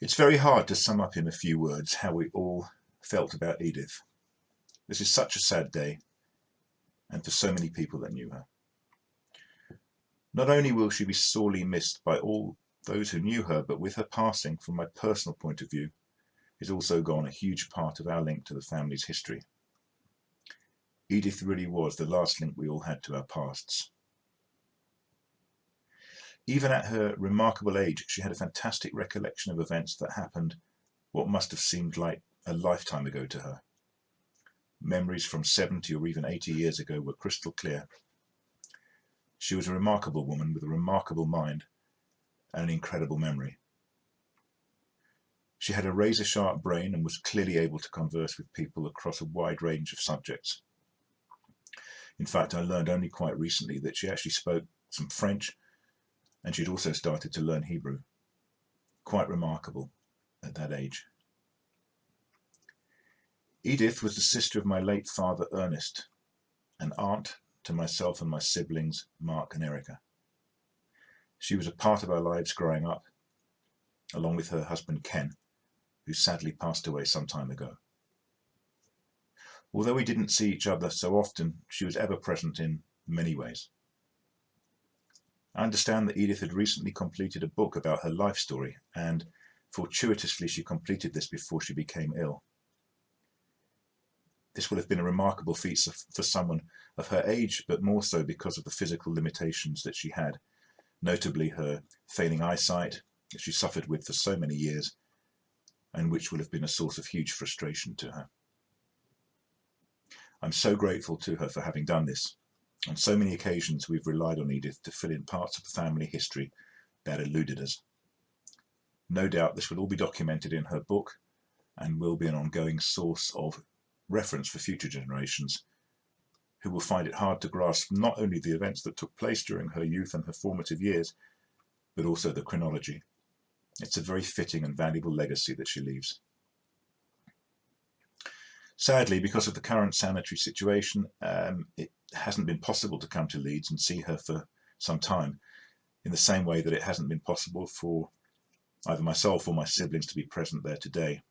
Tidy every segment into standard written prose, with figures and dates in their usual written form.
It's very hard to sum up in a few words how we all felt about Edith. This is such a sad day, and for so many people that knew her. Not only will she be sorely missed by all those who knew her, but with her passing, from my personal point of view, is also gone a huge part of our link to the family's history. Edith really was the last link we all had to our pasts. Even at her remarkable age, she had a fantastic recollection of events that happened what must have seemed like a lifetime ago to her. Memories from 70 or even 80 years ago were crystal clear. She was a remarkable woman with a remarkable mind and an incredible memory. She had a razor-sharp brain and was clearly able to converse with people across a wide range of subjects. In fact, I learned only quite recently that she actually spoke some French, and she'd also started to learn Hebrew. Quite remarkable at that age. Edith was the sister of my late father, Ernest, an aunt to myself and my siblings, Mark and Erica. She was a part of our lives growing up, along with her husband, Ken, who sadly passed away some time ago. Although we didn't see each other so often, she was ever present in many ways. I understand that Edith had recently completed a book about her life story, and fortuitously she completed this before she became ill. This would have been a remarkable feat for someone of her age, but more so because of the physical limitations that she had, notably her failing eyesight that she suffered with for so many years, and which would have been a source of huge frustration to her. I'm so grateful to her for having done this. On so many occasions we've relied on Edith to fill in parts of the family history that eluded us. No doubt this will all be documented in her book and will be an ongoing source of reference for future generations who will find it hard to grasp not only the events that took place during her youth and her formative years, but also the chronology. It's a very fitting and valuable legacy that she leaves. Sadly, because of the current sanitary situation, it hasn't been possible to come to Leeds and see her for some time, in the same way that it hasn't been possible for either myself or my siblings to be present there today.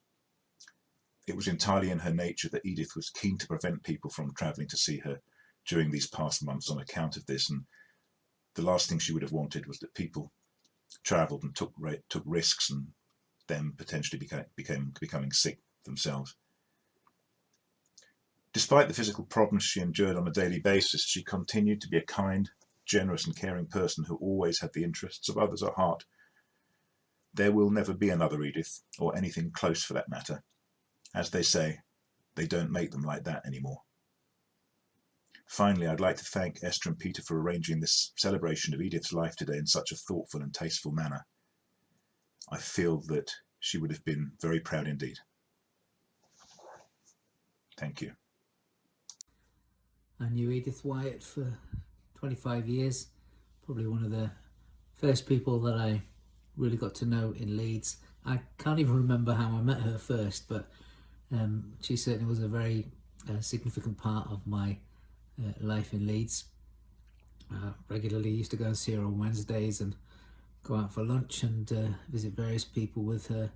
It was entirely in her nature that Edith was keen to prevent people from travelling to see her during these past months on account of this, and the last thing she would have wanted was that people travelled and took risks and then potentially becoming sick themselves. Despite the physical problems she endured on a daily basis, she continued to be a kind, generous and caring person who always had the interests of others at heart. There will never be another Edith, or anything close for that matter. As they say, they don't make them like that anymore. Finally, I'd like to thank Esther and Peter for arranging this celebration of Edith's life today in such a thoughtful and tasteful manner. I feel that she would have been very proud indeed. Thank you. I knew Edith Wyatt for 25 years, probably one of the first people that I really got to know in Leeds. I can't even remember how I met her first, but she certainly was a very significant part of my life in Leeds. Regularly used to go and see her on Wednesdays and go out for lunch and visit various people with her.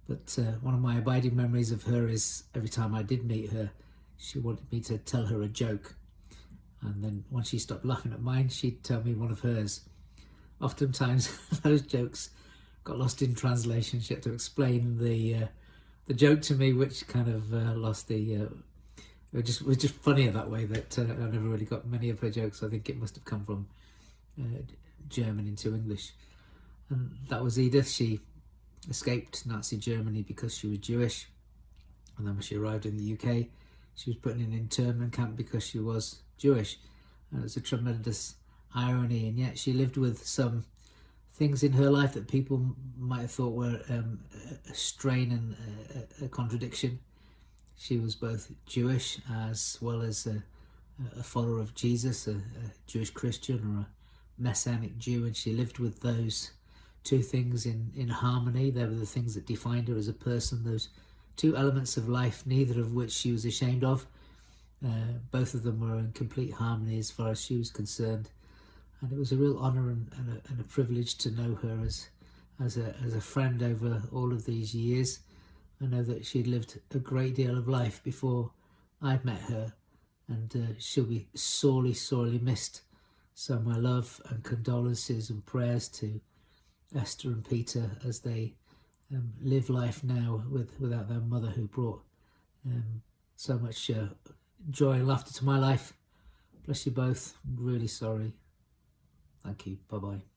But one of my abiding memories of her is every time I did meet her, she wanted me to tell her a joke. And then once she stopped laughing at mine, she'd tell me one of hers. Oftentimes those jokes got lost in translation. She had to explain the joke to me, which kind of lost the... it was just funnier that way that I never really got many of her jokes. I think it must have come from German into English. And that was Edith. She escaped Nazi Germany because she was Jewish. And then when she arrived in the UK, she was put in an internment camp because she was Jewish. And it was a tremendous irony, and yet she lived with some things in her life that people might have thought were a strain and a contradiction. She was both Jewish as well as a follower of Jesus, a Jewish Christian or a Messianic Jew, and she lived with those two things in harmony. They were the things that defined her as a person, those two elements of life, neither of which she was ashamed of. Both of them were in complete harmony as far as she was concerned. And it was a real honour and a privilege to know her as as a friend over all of these years. I know that she'd lived a great deal of life before I'd met her, and she'll be sorely, sorely missed. So my love and condolences and prayers to Esther and Peter as they live life now without their mother, who brought so much joy and laughter to my life. Bless you both. I'm really sorry. Thank you. Bye-bye.